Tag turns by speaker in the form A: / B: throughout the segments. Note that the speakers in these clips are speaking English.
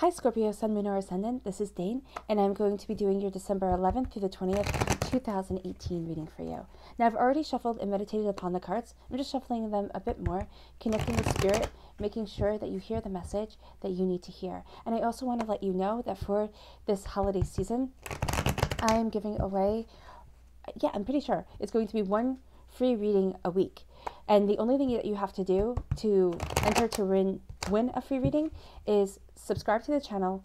A: Hi Scorpio, Sun, Moon, or Ascendant. This is Dane, and I'm going to be doing your December 11th through the 20th, 2018 reading for you. Now, I've already shuffled and meditated upon the cards. I'm just shuffling them a bit more, connecting with spirit, making sure that you hear the message that you need to hear. And I also want to let you know that for this holiday season, I am giving away, I'm pretty sure it's going to be one free reading a week. And the only thing that you have to do to enter to win a free reading is subscribe to the channel,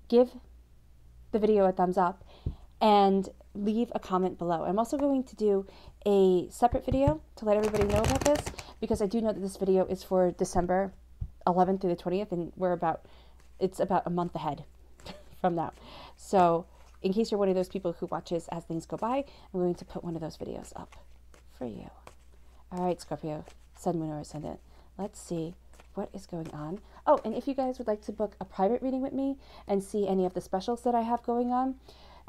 A: give the video a thumbs up, and leave a comment below. I'm also going to do a separate video to let everybody know about this, because I do know that this video is for December 11th through the 20th, and it's about a month ahead from now. So in case you're one of those people who watches as things go by, I'm going to put one of those videos up for you. All right, Scorpio, Sun, Moon, or Ascendant. Let's see what is going on. Oh, and if you guys would like to book a private reading with me and see any of the specials that I have going on,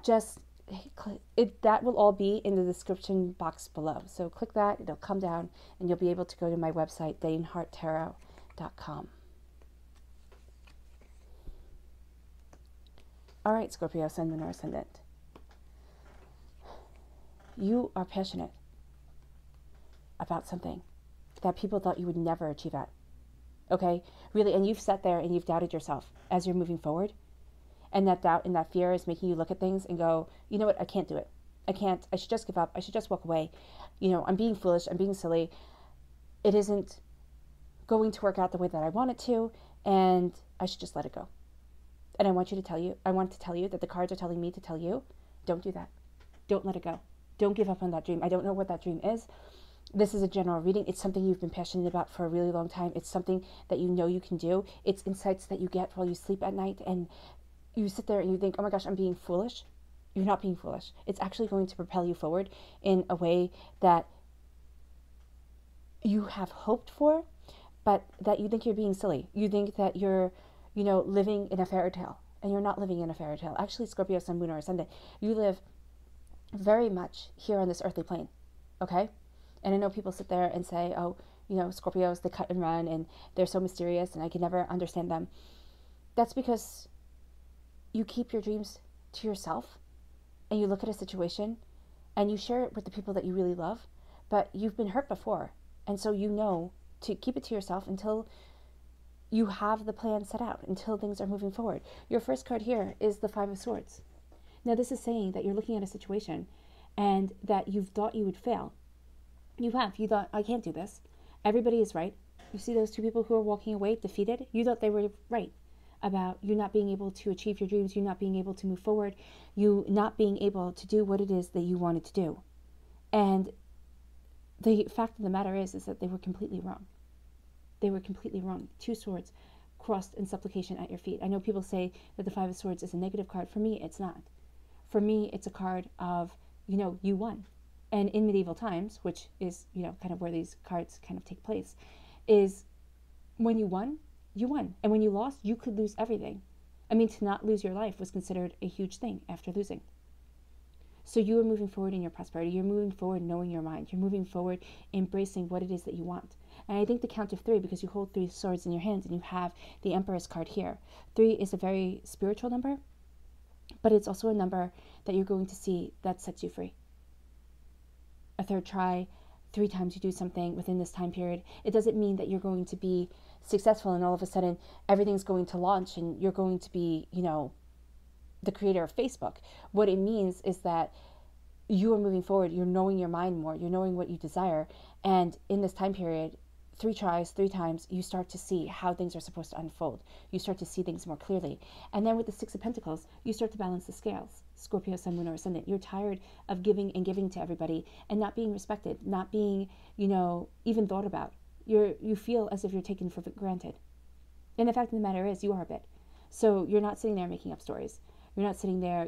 A: just that will all be in the description box below. So click that, it'll come down, and you'll be able to go to my website, daneharttarot.com. All right, Scorpio, Sun, Moon, or Ascendant. You are passionate about something that people thought you would never achieve at. Okay? Really, and you've sat there and you've doubted yourself as you're moving forward. And that doubt and that fear is making you look at things and go, you know what, I can't do it. I can't. I should just give up. I should just walk away. You know, I'm being foolish. I'm being silly. It isn't going to work out the way that I want it to, and I should just let it go. And I want to tell you that the cards are telling me to tell you, don't do that. Don't let it go. Don't give up on that dream. I don't know what that dream is. This is a general reading. It's something you've been passionate about for a really long time. It's something that you know you can do. It's insights that you get while you sleep at night, and you sit there and you think, oh my gosh, I'm being foolish. You're not being foolish. It's actually going to propel you forward in a way that you have hoped for, but that you think you're being silly. You think that you're, living in a fairy tale, and you're not living in a fairy tale. Actually, Scorpio, Sun, Moon, or Ascendant, you live very much here on this earthly plane, okay? And I know people sit there and say, oh, Scorpios, they cut and run, and they're so mysterious, and I can never understand them. That's because you keep your dreams to yourself, and you look at a situation, and you share it with the people that you really love, but you've been hurt before, and so you know to keep it to yourself until you have the plan set out, until things are moving forward. Your first card here is the Five of Swords. Now, this is saying that you're looking at a situation, and that you've thought you would fail. You thought, I can't do this. Everybody is right. You see those two people who are walking away defeated? You thought they were right about you not being able to achieve your dreams, you not being able to move forward, you not being able to do what it is that you wanted to do. And the fact of the matter is that they were completely wrong. They were completely wrong. Two swords crossed in supplication at your feet. I know people say that the Five of Swords is a negative card. For me, it's not. For me, it's a card of, you won. And in medieval times, which is, kind of where these cards kind of take place, is when you won, you won. And when you lost, you could lose everything. I mean, to not lose your life was considered a huge thing after losing. So you are moving forward in your prosperity. You're moving forward knowing your mind. You're moving forward embracing what it is that you want. And I think the count of three, because you hold three swords in your hands and you have the Empress card here. 3 is a very spiritual number, but it's also a number that you're going to see that sets you free. A third try, 3 times you do something within this time period, it doesn't mean that you're going to be successful and all of a sudden everything's going to launch and you're going to be, the creator of Facebook. What it means is that you are moving forward, you're knowing your mind more, you're knowing what you desire, and in this time period, 3 tries, 3 times, you start to see how things are supposed to unfold. You start to see things more clearly. And then with the Six of Pentacles, you start to balance the scales. Scorpio, Sun, Moon, or Ascendant. You're tired of giving and giving to everybody and not being respected, not being, even thought about. You feel as if you're taken for granted. And the fact of the matter is, you are a bit. So you're not sitting there making up stories. You're not sitting there,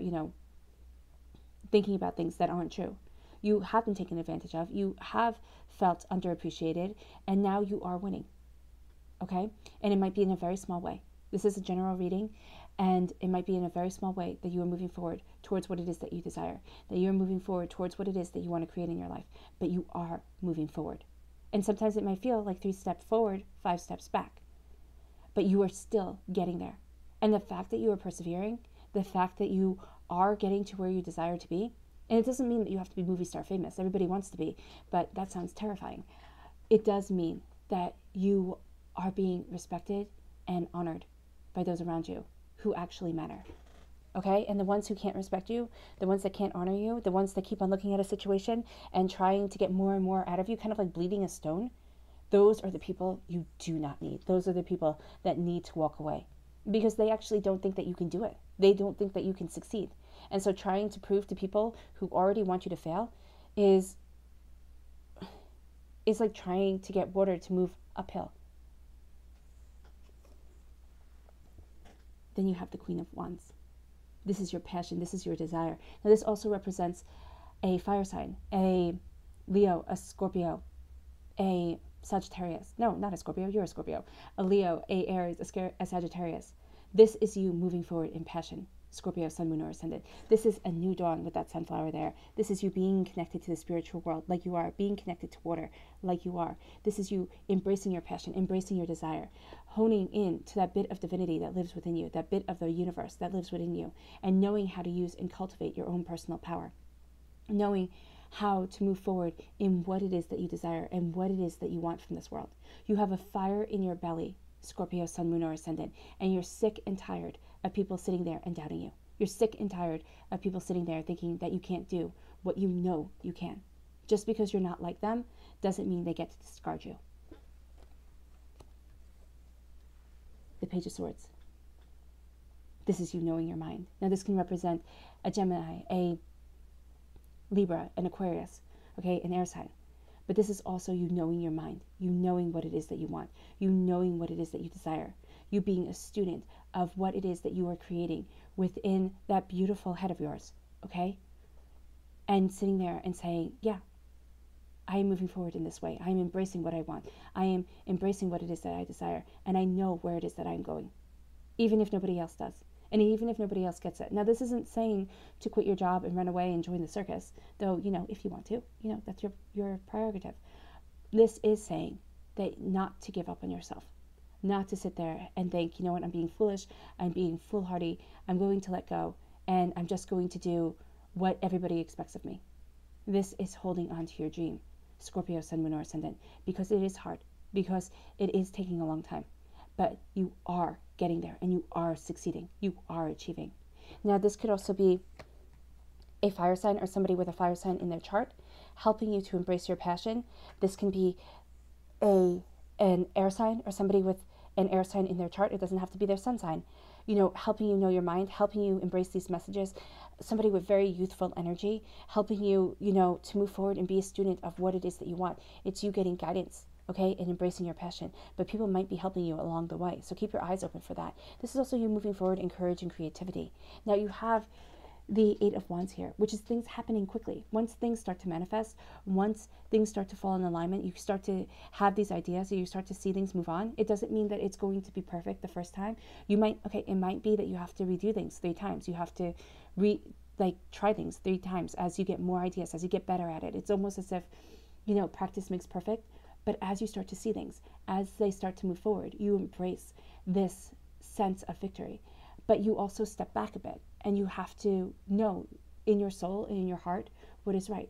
A: thinking about things that aren't true. You have been taken advantage of. You have felt underappreciated, and now you are winning, okay? And it might be in a very small way. This is a general reading, and it might be in a very small way that you are moving forward towards what it is that you desire, that you're moving forward towards what it is that you want to create in your life, but you are moving forward. And sometimes it might feel like 3 steps forward, 5 steps back, but you are still getting there. And the fact that you are persevering, the fact that you are getting to where you desire to be, and it doesn't mean that you have to be movie star famous. Everybody wants to be, but that sounds terrifying. It does mean that you are being respected and honored by those around you who actually matter. Okay? And the ones who can't respect you, the ones that can't honor you, the ones that keep on looking at a situation and trying to get more and more out of you, kind of like bleeding a stone, those are the people you do not need. Those are the people that need to walk away because they actually don't think that you can do it. They don't think that you can succeed. And so trying to prove to people who already want you to fail is like trying to get water to move uphill. Then you have the Queen of Wands. This is your passion. This is your desire. Now, this also represents a fire sign, a Leo, a Scorpio, a Sagittarius. No, not a Scorpio. You're a Scorpio. A Leo, a Aries, a Sagittarius. This is you moving forward in passion. Scorpio, Sun, Moon, or Ascendant. This is a new dawn with that sunflower there. This is you being connected to the spiritual world like you are, being connected to water like you are. This is you embracing your passion, embracing your desire, honing in to that bit of divinity that lives within you, that bit of the universe that lives within you, and knowing how to use and cultivate your own personal power, knowing how to move forward in what it is that you desire and what it is that you want from this world. You have a fire in your belly, Scorpio, Sun, Moon, or Ascendant, and you're sick and tired of people sitting there and doubting you. You're sick and tired of people sitting there thinking that you can't do what you know you can. Just because you're not like them doesn't mean they get to discard you. The Page of Swords. This is you knowing your mind. Now this can represent a Gemini, a Libra, an Aquarius, okay, an air sign. But this is also you knowing your mind, you knowing what it is that you want, you knowing what it is that you desire, you being a student of what it is that you are creating within that beautiful head of yours, okay? And sitting there and saying, yeah, I am moving forward in this way. I am embracing what I want. I am embracing what it is that I desire. And I know where it is that I'm going, even if nobody else does. And even if nobody else gets it. Now, this isn't saying to quit your job and run away and join the circus, though, if you want to, that's your prerogative. This is saying that not to give up on yourself, not to sit there and think, you know what, I'm being foolish, I'm being foolhardy, I'm going to let go, and I'm just going to do what everybody expects of me. This is holding on to your dream, Scorpio, Sun, Moon, or Ascendant, because it is hard, because it is taking a long time. But you are getting there and you are succeeding. You are achieving. Now, this could also be a fire sign or somebody with a fire sign in their chart helping you to embrace your passion. This can be an air sign or somebody with an air sign in their chart. It doesn't have to be their sun sign. Helping you know your mind, helping you embrace these messages. Somebody with very youthful energy, helping you, to move forward and be a student of what it is that you want. It's you getting guidance. Okay, and embracing your passion. But people might be helping you along the way. So keep your eyes open for that. This is also you moving forward in courage and creativity. Now you have the Eight of Wands here, which is things happening quickly. Once things start to manifest, once things start to fall in alignment, you start to have these ideas, or you start to see things move on. It doesn't mean that it's going to be perfect the first time. It might be that you have to redo things 3 times. You have to try things 3 times as you get more ideas, as you get better at it. It's almost as if, practice makes perfect. But as you start to see things, as they start to move forward, you embrace this sense of victory. But you also step back a bit, and you have to know in your soul and in your heart what is right.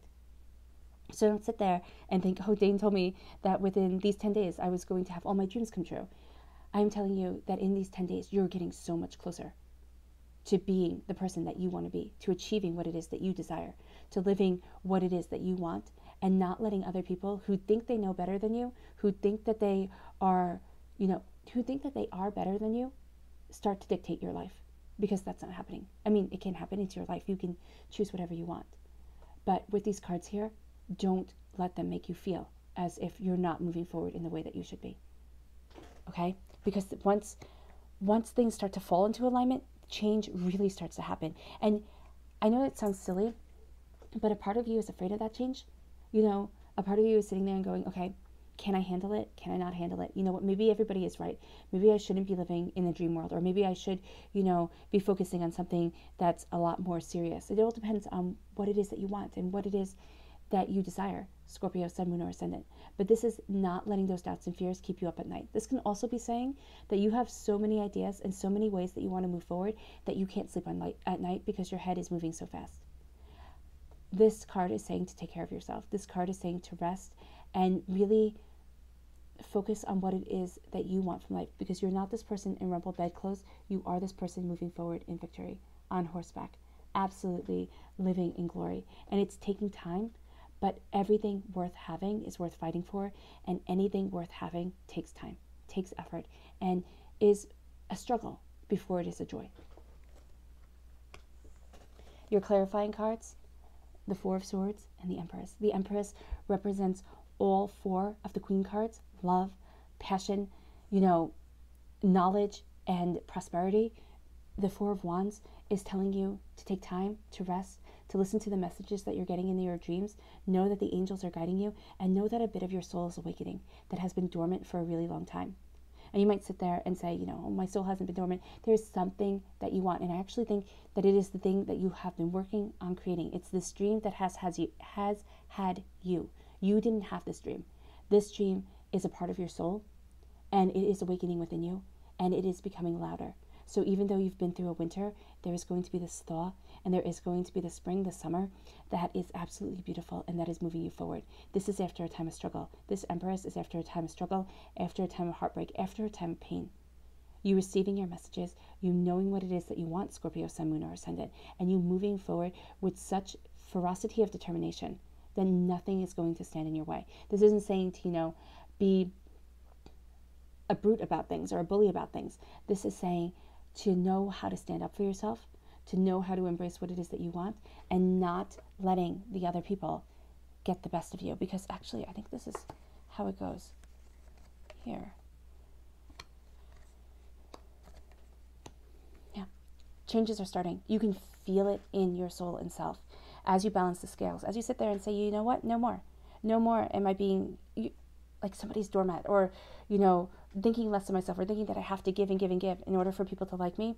A: So don't sit there and think, oh, Dane told me that within these 10 days I was going to have all my dreams come true. I'm telling you that in these 10 days, you're getting so much closer to being the person that you want to be, to achieving what it is that you desire, to living what it is that you want, and not letting other people who think they know better than you, who think that they are, better than you, start to dictate your life, because that's not happening. I mean, it can happen into your life. You can choose whatever you want. But with these cards here, don't let them make you feel as if you're not moving forward in the way that you should be. Okay? Because once things start to fall into alignment, change really starts to happen. And I know it sounds silly, but a part of you is afraid of that change. A part of you is sitting there and going, okay, can I handle it? Can I not handle it? You know what? Maybe everybody is right. Maybe I shouldn't be living in the dream world, or maybe I should, be focusing on something that's a lot more serious. It all depends on what it is that you want and what it is that you desire, Scorpio, Sun, Moon, or Ascendant. But this is not letting those doubts and fears keep you up at night. This can also be saying that you have so many ideas and so many ways that you want to move forward that you can't sleep at night because your head is moving so fast. This card is saying to take care of yourself. This card is saying to rest and really focus on what it is that you want from life, because you're not this person in rumpled bedclothes. You are this person moving forward in victory, on horseback, absolutely living in glory. And it's taking time, but everything worth having is worth fighting for, and anything worth having takes time, takes effort, and is a struggle before it is a joy. Your clarifying cards, the Four of Swords and the Empress. The Empress represents all four of the Queen cards: love, passion, knowledge, and prosperity. The Four of Wands is telling you to take time, to rest, to listen to the messages that you're getting in your dreams. Know that the angels are guiding you, and know that a bit of your soul is awakening that has been dormant for a really long time. And you might sit there and say, oh, my soul hasn't been dormant. There's something that you want. And I actually think that it is the thing that you have been working on creating. It's this dream that has had you. You didn't have this dream. This dream is a part of your soul, and it is awakening within you, and it is becoming louder. So even though you've been through a winter, there is going to be this thaw, and there is going to be the spring, the summer, that is absolutely beautiful, and that is moving you forward. This is after a time of struggle. This Empress is after a time of struggle, after a time of heartbreak, after a time of pain. You receiving your messages, you knowing what it is that you want, Scorpio, Sun, Moon, or Ascendant, and you moving forward with such ferocity of determination that nothing is going to stand in your way. This isn't saying to, be a brute about things or a bully about things. This is saying to know how to stand up for yourself, to know how to embrace what it is that you want, and not letting the other people get the best of you. Because actually, I think this is how it goes here. Yeah, changes are starting. You can feel it in your soul and self as you balance the scales, as you sit there and say, you know what, no more am I being like somebody's doormat, or thinking less of myself, or thinking that I have to give and give and give in order for people to like me.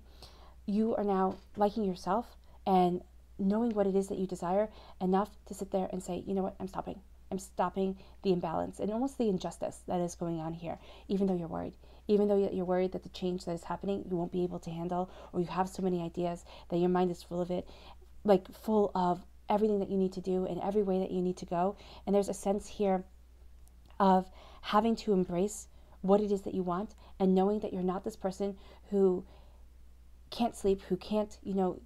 A: You are now liking yourself and knowing what it is that you desire enough to sit there and say, you know what, I'm stopping the imbalance and almost the injustice that is going on here. Even though you're worried that the change that is happening you won't be able to handle, or you have so many ideas that your mind is full of it, like full of everything that you need to do and every way that you need to go. And there's a sense here of having to embrace what it is that you want, and knowing that you're not this person who can't sleep, who can't,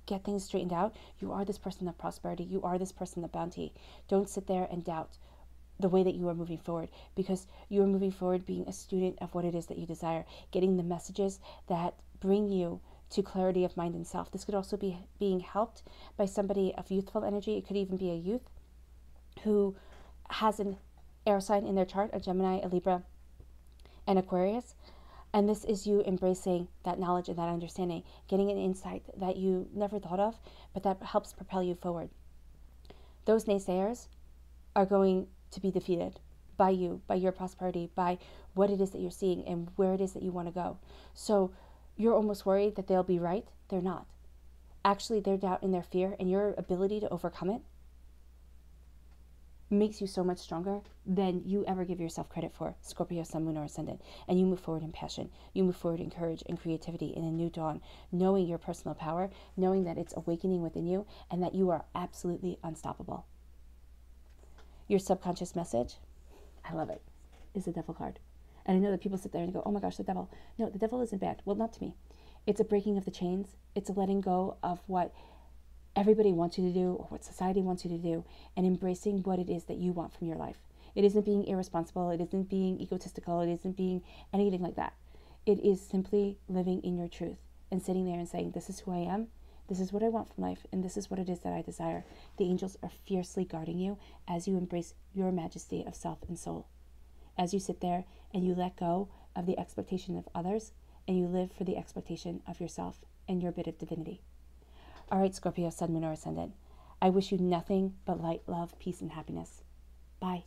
A: get things straightened out. You are this person of prosperity. You are this person of bounty. Don't sit there and doubt the way that you are moving forward, because you are moving forward being a student of what it is that you desire, getting the messages that bring you to clarity of mind and self. This could also be being helped by somebody of youthful energy. It could even be a youth who has an air sign in their chart, a Gemini, a Libra, and Aquarius. And this is you embracing that knowledge and that understanding, getting an insight that you never thought of, but that helps propel you forward. Those naysayers are going to be defeated by you, by your prosperity, by what it is that you're seeing and where it is that you want to go. So you're almost worried that they'll be right. They're not. Actually, their doubt and their fear and your ability to overcome it makes you so much stronger than you ever give yourself credit for, Scorpio, Sun, Moon, or Ascendant. And you move forward in passion. You move forward in courage and creativity in a new dawn, knowing your personal power, knowing that it's awakening within you, and that you are absolutely unstoppable. Your subconscious message, I love it, is the Devil card. And I know that people sit there and go, oh my gosh, the devil. No, the devil isn't bad. Well, not to me. It's a breaking of the chains. It's a letting go of what everybody wants you to do, or what society wants you to do, and embracing what it is that you want from your life. It isn't being irresponsible. It isn't being egotistical. It isn't being anything like that. It is simply living in your truth and sitting there and saying, this is who I am. This is what I want from life. And this is what it is that I desire. The angels are fiercely guarding you as you embrace your majesty of self and soul. As you sit there and you let go of the expectation of others, and you live for the expectation of yourself and your bit of divinity. All right, Scorpio, Sun, Moon, or Ascendant, I wish you nothing but light, love, peace, and happiness. Bye.